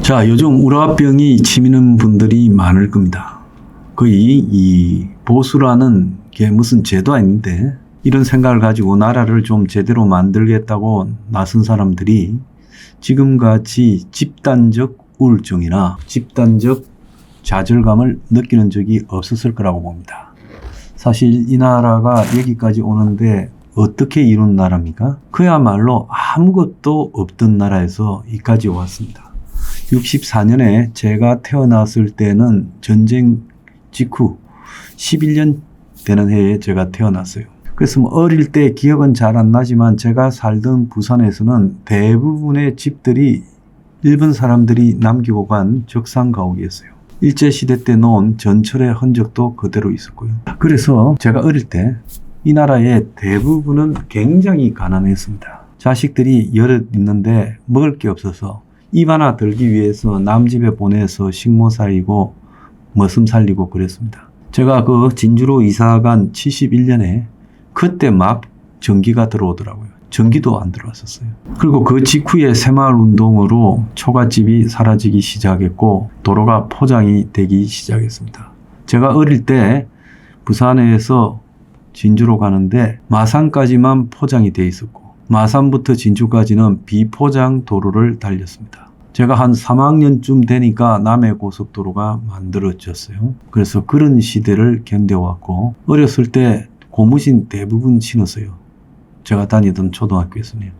자, 요즘 우라병이 치미는 분들이 많을 겁니다. 거의 이 보수라는 게 무슨 제도 아닌데 이런 생각을 가지고 나라를 좀 제대로 만들겠다고 나선 사람들이 지금같이 집단적 우울증이나 집단적 좌절감을 느끼는 적이 없었을 거라고 봅니다. 사실 이 나라가 여기까지 오는데 어떻게 이룬 나라입니까? 그야말로 아무것도 없던 나라에서 여기까지 왔습니다. 64년에 제가 태어났을 때는 전쟁 직후 11년 되는 해에 제가 태어났어요. 그래서 어릴 때 기억은 잘 안 나지만 제가 살던 부산에서는 대부분의 집들이 일본 사람들이 남기고 간 적상 가옥이었어요. 일제시대 때 놓은 전철의 흔적도 그대로 있었고요. 그래서 제가 어릴 때 이 나라의 대부분은 굉장히 가난했습니다. 자식들이 여럿 있는데 먹을 게 없어서 입 하나 들기 위해서 남집에 보내서 식모 살리고 머슴 살리고 그랬습니다. 제가 그 진주로 이사간 71년에 그때 막 전기가 들어오더라고요. 전기도 안 들어왔었어요. 그리고 그 직후에 새마을 운동으로 초가집이 사라지기 시작했고 도로가 포장이 되기 시작했습니다. 제가 어릴 때 부산에서 진주로 가는데 마산까지만 포장이 돼 있었고 마산부터 진주까지는 비포장 도로를 달렸습니다. 제가 한 3학년쯤 되니까 남해고속도로가 만들어졌어요. 그래서 그런 시대를 견뎌왔고 어렸을 때 고무신 대부분 신었어요. 제가 다니던 초등학교에서는요.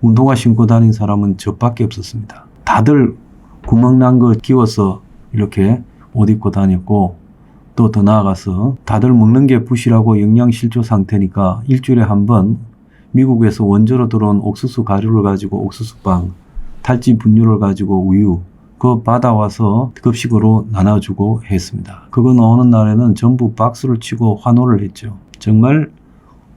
운동화 신고 다닌 사람은 저밖에 없었습니다. 다들 구멍 난 거 끼워서 이렇게 옷 입고 다녔고 또 더 나아가서 다들 먹는 게 부실하고 영양실조 상태니까 일주일에 한 번 미국에서 원조로 들어온 옥수수 가루를 가지고 옥수수빵, 탈지 분유를 가지고 우유 그거 받아와서 급식으로 나눠주고 했습니다. 그거 나오는 날에는 전부 박수를 치고 환호를 했죠. 정말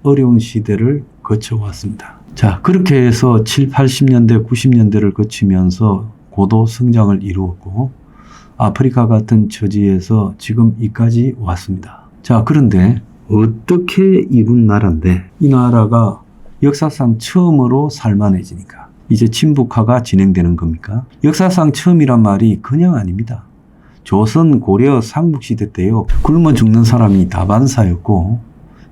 어려운 시대를 거쳐왔습니다. 자, 그렇게 해서 7, 80년대, 90년대를 거치면서 고도 성장을 이루었고 아프리카 같은 처지에서 지금 이까지 왔습니다. 자, 그런데 어떻게 이룬 나라인데 이 나라가 역사상 처음으로 살만해지니까 이제 친북화가 진행되는 겁니까? 역사상 처음이란 말이 그냥 아닙니다. 조선, 고려, 삼국시대 때요. 굶어 죽는 사람이 다반사였고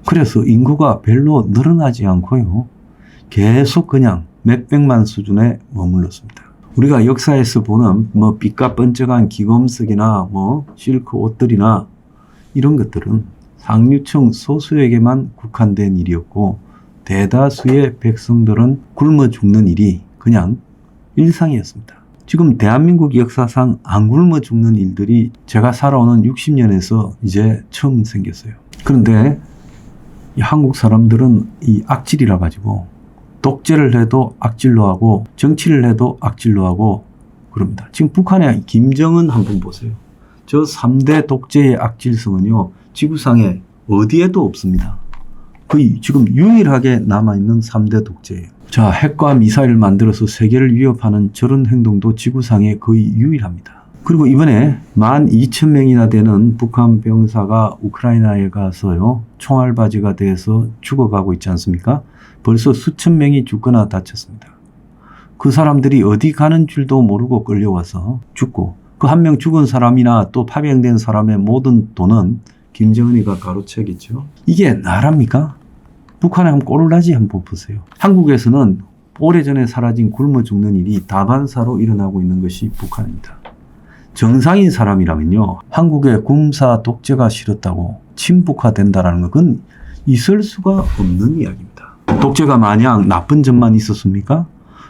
그래서 인구가 별로 늘어나지 않고요. 계속 그냥 몇백만 수준에 머물렀습니다. 우리가 역사에서 보는 삐까뻔쩍한 기검석이나 실크 옷들이나 이런 것들은 상류층 소수에게만 국한된 일이었고 대다수의 백성들은 굶어 죽는 일이 그냥 일상이었습니다. 지금 대한민국 역사상 안 굶어 죽는 일들이 제가 살아오는 60년에서 이제 처음 생겼어요. 그런데 이 한국 사람들은 이 악질이라 가지고 독재를 해도 악질로 하고 정치를 해도 악질로 하고 그럽니다. 지금 북한의 김정은 한번 보세요. 저 3대 독재의 악질성은요. 지구상에 어디에도 없습니다. 거의 지금 유일하게 남아있는 3대 독재예요. 자, 핵과 미사일을 만들어서 세계를 위협하는 저런 행동도 지구상에 거의 유일합니다. 그리고 이번에 12,000명이나 되는 북한 병사가 우크라이나에 가서요. 총알바지가 돼서 죽어가고 있지 않습니까? 벌써 수천 명이 죽거나 다쳤습니다. 그 사람들이 어디 가는 줄도 모르고 끌려와서 죽고 그 한 명 죽은 사람이나 또 파병된 사람의 모든 돈은 김정은이가 가로채겠죠. 이게 나라입니까? 북한에 한번 꼴라지 한번 보세요. 한국에서는 오래전에 사라진 굶어 죽는 일이 다반사로 일어나고 있는 것이 북한입니다. 정상인 사람이라면요. 한국에 군사 독재가 싫었다고 친북화된다는 것은 있을 수가 없는 이야기입니다. 독재가 마냥 나쁜 점만 있었습니까?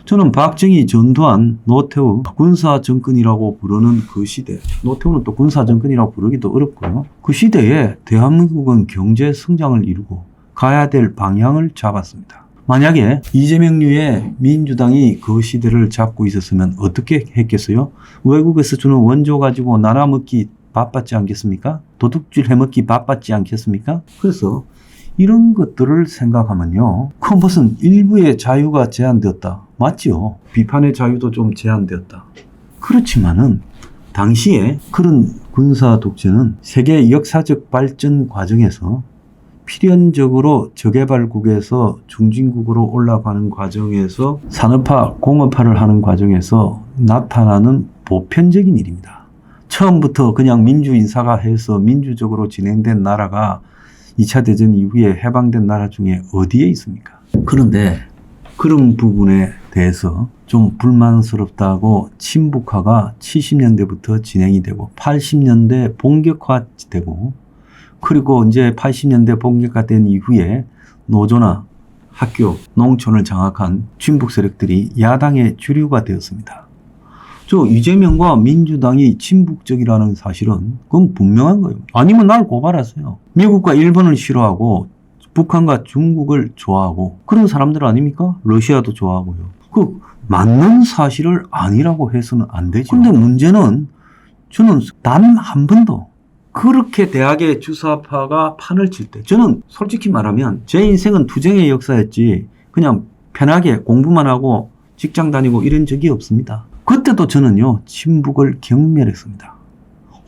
저는 박정희, 전두환, 노태우 군사정권이라고 부르는 그 시대, 노태우는 또 군사정권이라고 부르기도 어렵고요. 그 시대에 대한민국은 경제 성장을 이루고 가야 될 방향을 잡았습니다. 만약에 이재명류의 민주당이 그 시대를 잡고 있었으면 어떻게 했겠어요? 외국에서 주는 원조 가지고 나라 먹기 바빴지 않겠습니까? 도둑질 해먹기 바빴지 않겠습니까? 그래서 이런 것들을 생각하면요. 그 무슨 일부의 자유가 제한되었다. 맞죠? 비판의 자유도 좀 제한되었다. 그렇지만은 당시에 그런 군사 독재는 세계 역사적 발전 과정에서 필연적으로 저개발국에서 중진국으로 올라가는 과정에서 산업화, 공업화를 하는 과정에서 나타나는 보편적인 일입니다. 처음부터 그냥 민주 인사가 해서 민주적으로 진행된 나라가 2차 대전 이후에 해방된 나라 중에 어디에 있습니까? 그런데 그런 부분에 대해서 좀 불만스럽다고 친북화가 70년대부터 진행이 되고 80년대 본격화되고 그리고 이제 80년대 본격화된 이후에 노조나 학교, 농촌을 장악한 친북 세력들이 야당의 주류가 되었습니다. 이재명과 민주당이 친북적이라는 사실은 그건 분명한 거예요. 아니면 날 고발하세요. 미국과 일본을 싫어하고 북한과 중국을 좋아하고 그런 사람들 아닙니까? 러시아도 좋아하고요. 그 맞는 사실을 아니라고 해서는 안 되죠. 근데 문제는 저는 단 한 번도 그렇게 대학의 주사파가 판을 칠 때 저는 솔직히 말하면 제 인생은 투쟁의 역사였지 그냥 편하게 공부만 하고 직장 다니고 이런 적이 없습니다. 그때도 저는요 친북을 경멸했습니다.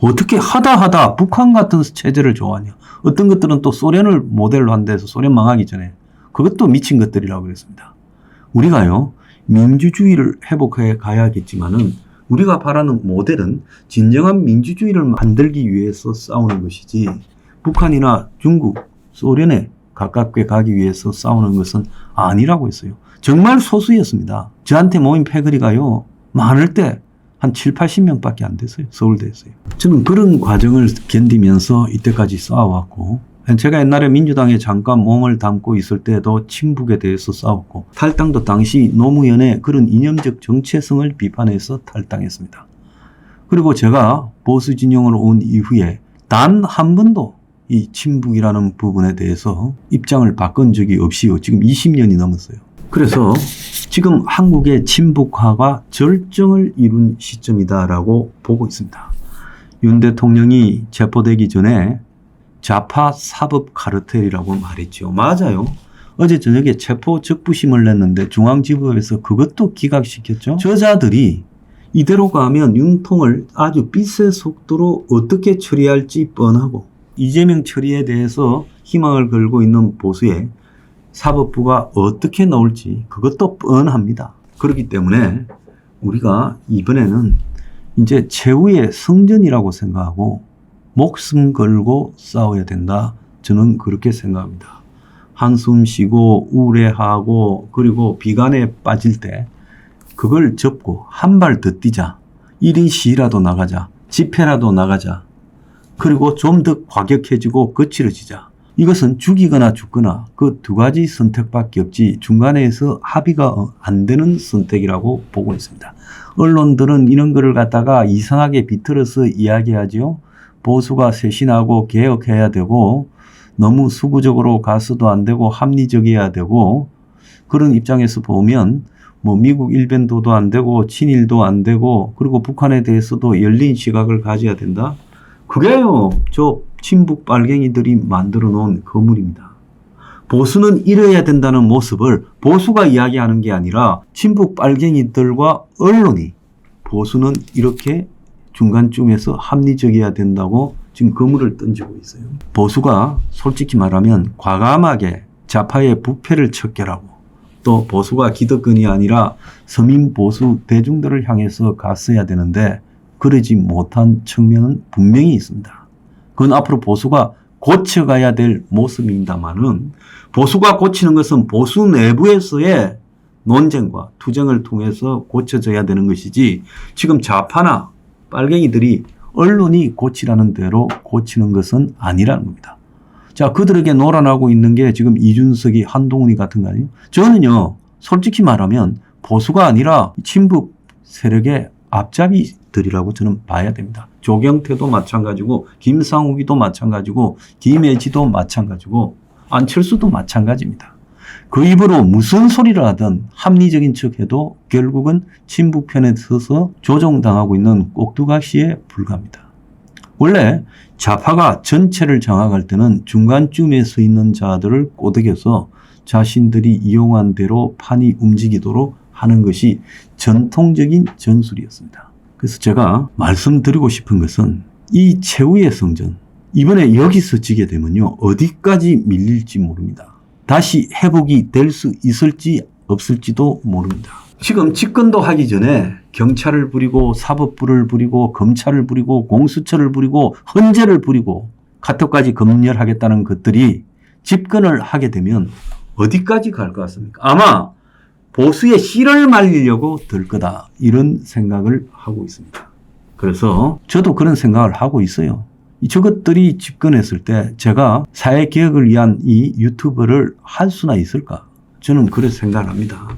어떻게 하다 북한 같은 체제를 좋아하냐. 어떤 것들은 또 소련을 모델로 한 데서 소련 망하기 전에 그것도 미친 것들이라고 그랬습니다. 우리가요 민주주의를 회복해 가야겠지만은 우리가 바라는 모델은 진정한 민주주의를 만들기 위해서 싸우는 것이지 북한이나 중국, 소련에 가깝게 가기 위해서 싸우는 것은 아니라고 했어요. 정말 소수였습니다. 저한테 모인 패거리가요 많을 때 한 7, 80명밖에 안 됐어요. 서울대에서요. 저는 그런 과정을 견디면서 이때까지 싸워왔고 제가 옛날에 민주당에 잠깐 몸을 담고 있을 때도 친북에 대해서 싸웠고 탈당도 당시 노무현의 그런 이념적 정체성을 비판해서 탈당했습니다. 그리고 제가 보수 진영으로 온 이후에 단 한 번도 이 친북이라는 부분에 대해서 입장을 바꾼 적이 없이요. 지금 20년이 넘었어요. 그래서 지금 한국의 친북화가 절정을 이룬 시점이다라고 보고 있습니다. 윤 대통령이 체포되기 전에 좌파 사법 카르텔이라고 말했죠. 맞아요. 어제 저녁에 체포 적부심을 냈는데 중앙지법에서 그것도 기각시켰죠. 저자들이 이대로 가면 윤통을 아주 빛의 속도로 어떻게 처리할지 뻔하고 이재명 처리에 대해서 희망을 걸고 있는 보수의 사법부가 어떻게 나올지 그것도 뻔합니다. 그렇기 때문에 우리가 이번에는 이제 최후의 성전이라고 생각하고 목숨 걸고 싸워야 된다. 저는 그렇게 생각합니다. 한숨 쉬고 우울해하고 그리고 비관에 빠질 때 그걸 접고 한 발 더 뛰자. 1인 시위라도 나가자. 집회라도 나가자. 그리고 좀 더 과격해지고 거칠어지자. 이것은 죽이거나 죽거나 그 두 가지 선택밖에 없지 중간에서 합의가 안 되는 선택이라고 보고 있습니다. 언론들은 이런 거를 갖다가 이상하게 비틀어서 이야기하죠. 보수가 쇄신하고 개혁해야 되고 너무 수구적으로 가서도 안 되고 합리적이어야 되고 그런 입장에서 보면 뭐 미국 일변도도 안 되고 친일도 안 되고 그리고 북한에 대해서도 열린 시각을 가져야 된다. 그게요 저 친북 빨갱이들이 만들어 놓은 거물입니다. 보수는 이래야 된다는 모습을 보수가 이야기하는 게 아니라 친북 빨갱이들과 언론이 보수는 이렇게 중간쯤에서 합리적이어야 된다고 지금 거물을 던지고 있어요. 보수가 솔직히 말하면 과감하게 좌파의 부패를 척결하고 또 보수가 기득권이 아니라 서민 보수 대중들을 향해서 갔어야 되는데 그러지 못한 측면은 분명히 있습니다. 그건 앞으로 보수가 고쳐가야 될 모습입니다만은 보수가 고치는 것은 보수 내부에서의 논쟁과 투쟁을 통해서 고쳐져야 되는 것이지 지금 좌파나 빨갱이들이 언론이 고치라는 대로 고치는 것은 아니라는 겁니다. 자, 그들에게 놀아나고 있는 게 지금 이준석이 한동훈이 같은 거 아니에요? 저는요, 솔직히 말하면 보수가 아니라 친북 세력의 앞잡이들이라고 저는 봐야 됩니다. 조경태도 마찬가지고, 김상욱이도 마찬가지고, 김혜지도 마찬가지고, 안철수도 마찬가지입니다. 그 입으로 무슨 소리를 하든 합리적인 척해도 결국은 친북 편에 서서 조종당하고 있는 꼭두각시에 불과합니다. 원래 좌파가 전체를 장악할 때는 중간쯤에 서 있는 자들을 꼬드겨서 자신들이 이용한 대로 판이 움직이도록 하는 것이 전통적인 전술이었습니다. 그래서 제가 말씀드리고 싶은 것은 이 최후의 성전, 이번에 여기서 지게 되면요, 어디까지 밀릴지 모릅니다. 다시 회복이 될 수 있을지 없을지도 모릅니다. 지금 집권도 하기 전에 경찰을 부리고 사법부를 부리고 검찰을 부리고 공수처를 부리고 헌재를 부리고 카톡까지 검열하겠다는 것들이 집권을 하게 되면 어디까지 갈 것 같습니까? 아마 보수의 씨를 말리려고 들 거다. 이런 생각을 하고 있습니다. 그래서 저도 그런 생각을 하고 있어요. 저것들이 집권했을 때 제가 사회개혁을 위한 이 유튜브를 할 수나 있을까? 저는 그렇게 생각을 합니다.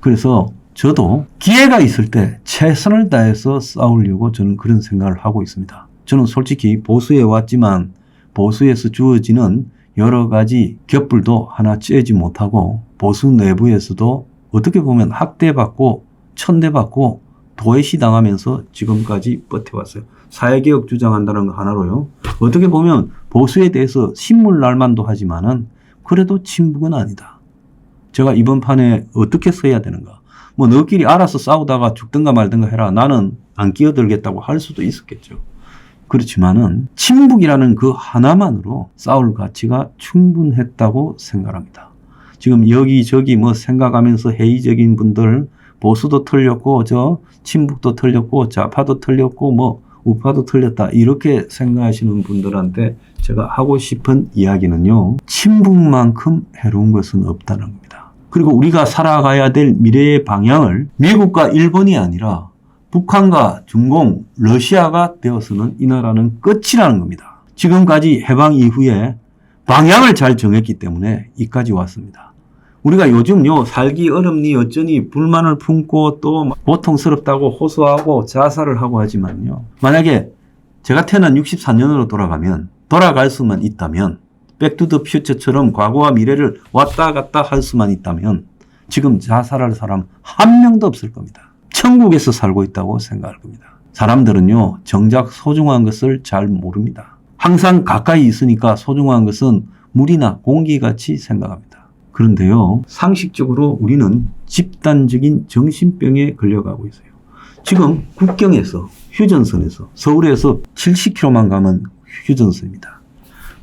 그래서 저도 기회가 있을 때 최선을 다해서 싸우려고 저는 그런 생각을 하고 있습니다. 저는 솔직히 보수에 왔지만 보수에서 주어지는 여러 가지 겹불도 하나 쬐지 못하고 보수 내부에서도 어떻게 보면 학대받고 천대받고 도외시 당하면서 지금까지 버텨왔어요. 사회개혁 주장한다는 거 하나로요. 어떻게 보면 보수에 대해서 신물날만도 하지만은 그래도 친북은 아니다. 제가 이번 판에 어떻게 써야 되는가. 뭐 너끼리 알아서 싸우다가 죽든가 말든가 해라. 나는 안 끼어들겠다고 할 수도 있었겠죠. 그렇지만은 친북이라는 그 하나만으로 싸울 가치가 충분했다고 생각합니다. 지금 여기저기 뭐 생각하면서 회의적인 분들 보수도 틀렸고 저 친북도 틀렸고 좌파도 틀렸고 뭐 우파도 틀렸다 이렇게 생각하시는 분들한테 제가 하고 싶은 이야기는요. 친북만큼 해로운 것은 없다는 겁니다. 그리고 우리가 살아가야 될 미래의 방향을 미국과 일본이 아니라 북한과 중공, 러시아가 되어서는 이 나라는 끝이라는 겁니다. 지금까지 해방 이후에 방향을 잘 정했기 때문에 이까지 왔습니다. 우리가 요즘요 살기 어렵니 어쩌니 불만을 품고 또 고통스럽다고 호소하고 자살을 하고 하지만요. 만약에 제가 태어난 64년으로 돌아갈 수만 있다면 백투더 퓨처처럼 과거와 미래를 왔다 갔다 할 수만 있다면 지금 자살할 사람 한 명도 없을 겁니다. 천국에서 살고 있다고 생각할 겁니다. 사람들은요 정작 소중한 것을 잘 모릅니다. 항상 가까이 있으니까 소중한 것은 물이나 공기같이 생각합니다. 그런데요 상식적으로 우리는 집단적인 정신병에 걸려가고 있어요. 지금 국경에서 휴전선에서 서울에서 70km만 가면 휴전선입니다.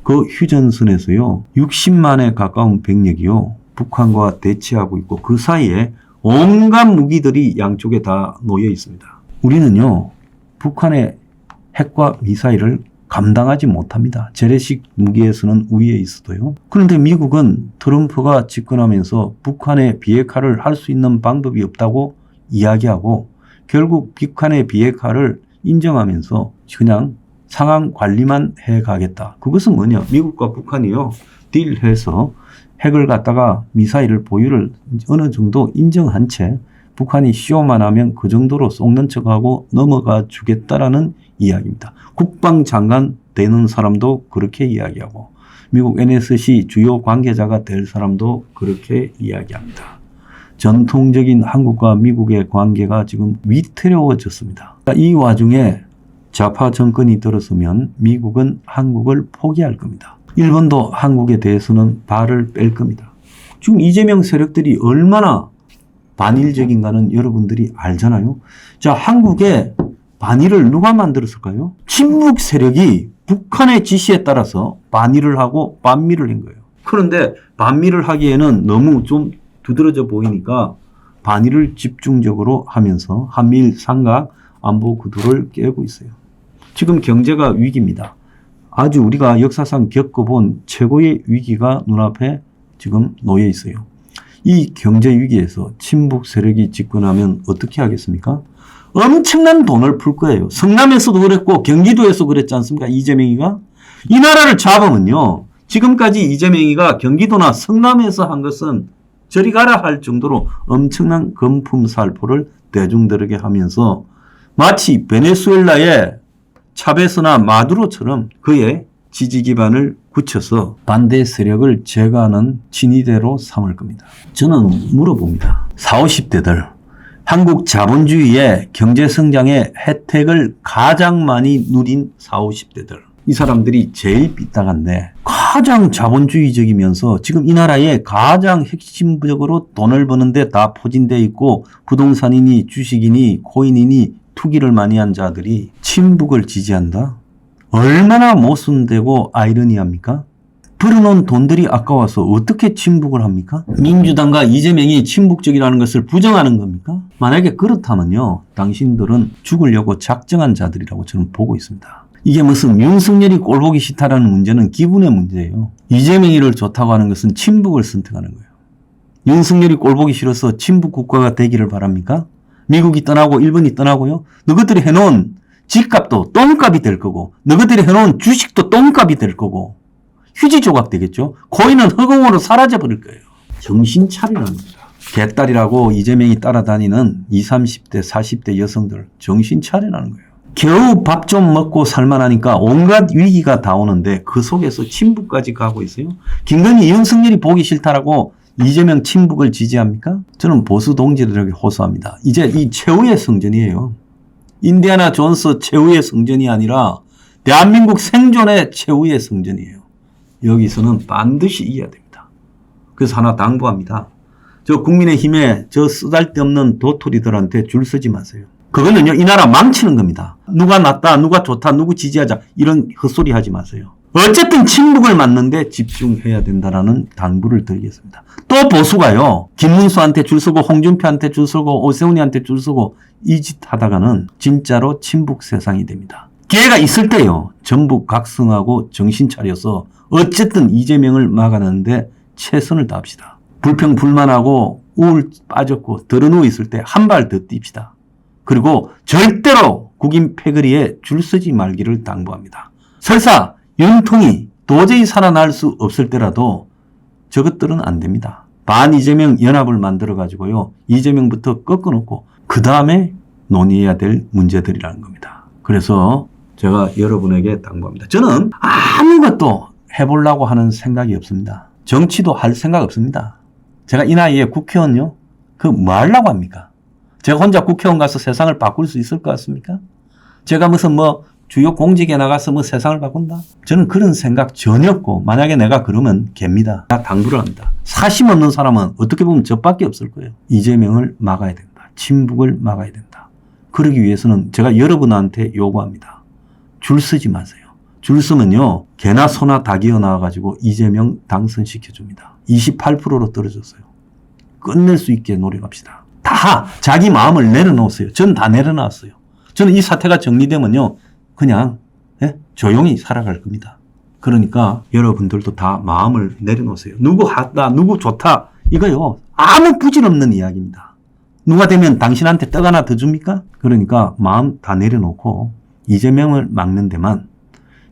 그 휴전선에서요 60만에 가까운 병력이요 북한과 대치하고 있고 그 사이에 온갖 무기들이 양쪽에 다 놓여 있습니다. 우리는요 북한의 핵과 미사일을 감당하지 못합니다. 재래식 무기에서는 우위에 있어도요. 그런데 미국은 트럼프가 집권하면서 북한의 비핵화를 할 수 있는 방법이 없다고 이야기하고 결국 북한의 비핵화를 인정하면서 그냥 상황 관리만 해가겠다. 그것은 뭐냐? 미국과 북한이요 딜해서 핵을 갖다가 미사일을 보유를 어느 정도 인정한 채 북한이 쇼만 하면 그 정도로 속는 척하고 넘어가 주겠다라는 이야기입니다. 국방장관 되는 사람도 그렇게 이야기하고 미국 NSC 주요 관계자가 될 사람도 그렇게 이야기합니다. 전통적인 한국과 미국의 관계가 지금 위태로워졌습니다. 이 와중에 좌파 정권이 들어서면 미국은 한국을 포기할 겁니다. 일본도 한국에 대해서는 발을 뺄 겁니다. 지금 이재명 세력들이 얼마나 반일적인가는 여러분들이 알잖아요. 자, 한국에 반일을 누가 만들었을까요? 친북 세력이 북한의 지시에 따라서 반일을 하고 반미를 한 거예요. 그런데 반미를 하기에는 너무 좀 두드러져 보이니까 반일을 집중적으로 하면서 한미일 삼각 안보 구도를 깨고 있어요. 지금 경제가 위기입니다. 아주 우리가 역사상 겪어본 최고의 위기가 눈앞에 지금 놓여 있어요. 이 경제 위기에서 친북 세력이 집권하면 어떻게 하겠습니까? 엄청난 돈을 풀 거예요. 성남에서도 그랬고 경기도에서 그랬지 않습니까? 이재명이가. 이 나라를 잡으면요. 지금까지 이재명이가 경기도나 성남에서 한 것은 저리 가라 할 정도로 엄청난 금품살포를 대중들에게 하면서 마치 베네수엘라의 차베스나 마두로처럼 그의 지지 기반을 굳혀서 반대 세력을 제거하는 진위대로 삼을 겁니다. 저는 물어봅니다. 40, 50대들 한국 자본주의의 경제성장의 혜택을 가장 많이 누린 40, 50대들 이 사람들이 제일 삐딱한데 가장 자본주의적이면서 지금 이 나라에 가장 핵심적으로 돈을 버는데 다 포진되어 있고 부동산이니 주식이니 코인이니 투기를 많이 한 자들이 친북을 지지한다? 얼마나 모순되고 아이러니합니까? 벌어놓은 돈들이 아까워서 어떻게 친북을 합니까? 민주당과 이재명이 친북적이라는 것을 부정하는 겁니까? 만약에 그렇다면요, 당신들은 죽으려고 작정한 자들이라고 저는 보고 있습니다. 이게 무슨 윤석열이 꼴보기 싫다라는 문제는 기분의 문제예요. 이재명이를 좋다고 하는 것은 친북을 선택하는 거예요. 윤석열이 꼴보기 싫어서 친북 국가가 되기를 바랍니까? 미국이 떠나고 일본이 떠나고요. 너희들이 해놓은 집값도 똥값이 될 거고, 너희들이 해놓은 주식도 똥값이 될 거고, 휴지 조각 되겠죠. 코인은 허공으로 사라져 버릴 거예요. 정신 차리라는 겁니다. 개딸이라고 이재명이 따라다니는 20, 30대, 40대 여성들 정신 차리라는 거예요. 겨우 밥 좀 먹고 살만하니까 온갖 위기가 다 오는데 그 속에서 친북까지 가고 있어요. 김건희, 윤석열이 보기 싫다라고 이재명 친북을 지지합니까? 저는 보수 동지들에게 호소합니다. 이제 이 최후의 성전이에요. 인디아나 존스 최후의 성전이 아니라 대한민국 생존의 최후의 성전이에요. 여기서는 반드시 이겨야 됩니다. 그래서 하나 당부합니다. 저 국민의힘에 저 쓰잘데없는 도토리들한테 줄 서지 마세요. 그거는요, 이 나라 망치는 겁니다. 누가 낫다, 누가 좋다, 누구 지지하자 이런 헛소리 하지 마세요. 어쨌든 친북을 맞는데 집중해야 된다라는 당부를 드리겠습니다. 또 보수가요, 김문수한테 줄 서고 홍준표한테 줄 서고 오세훈이한테 줄 서고 이 짓 하다가는 진짜로 친북 세상이 됩니다. 기회가 있을 때요, 전부 각성하고 정신 차려서 어쨌든 이재명을 막아내는데 최선을 다합시다. 불평불만하고 우울 빠졌고 더러누워 있을 때 한 발 더 뜁시다. 그리고 절대로 국인 패거리에 줄 서지 말기를 당부합니다. 설사 윤통이 도저히 살아날 수 없을 때라도 저것들은 안 됩니다. 반 이재명 연합을 만들어 가지고요, 이재명부터 꺾어놓고 그 다음에 논의해야 될 문제들이라는 겁니다. 그래서 제가 여러분에게 당부합니다. 저는 아무것도 해보려고 하는 생각이 없습니다. 정치도 할 생각 없습니다. 제가 이 나이에 국회의원요, 뭐 하려고 합니까? 제가 혼자 국회의원 가서 세상을 바꿀 수 있을 것 같습니까? 제가 무슨 주요 공직에 나가서 세상을 바꾼다? 저는 그런 생각 전혀 없고, 만약에 내가 그러면 개입니다. 다 당부를 합니다. 사심 없는 사람은 어떻게 보면 저밖에 없을 거예요. 이재명을 막아야 된다. 친북을 막아야 된다. 그러기 위해서는 제가 여러분한테 요구합니다. 줄 서지 마세요. 줄 서면요, 개나 소나 다 기어 나와가지고 이재명 당선시켜줍니다. 28%로 떨어졌어요. 끝낼 수 있게 노력합시다. 다 자기 마음을 내려놓으세요. 전 다 내려놨어요. 저는 이 사태가 정리되면요, 그냥 조용히 살아갈 겁니다. 그러니까 여러분들도 다 마음을 내려놓으세요. 누구 하다, 누구 좋다, 이거요, 아무 부질없는 이야기입니다. 누가 되면 당신한테 떡 하나 더 줍니까? 그러니까 마음 다 내려놓고 이재명을 막는 데만,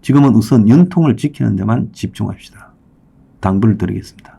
지금은 우선 윤통을 지키는 데만 집중합시다. 당부를 드리겠습니다.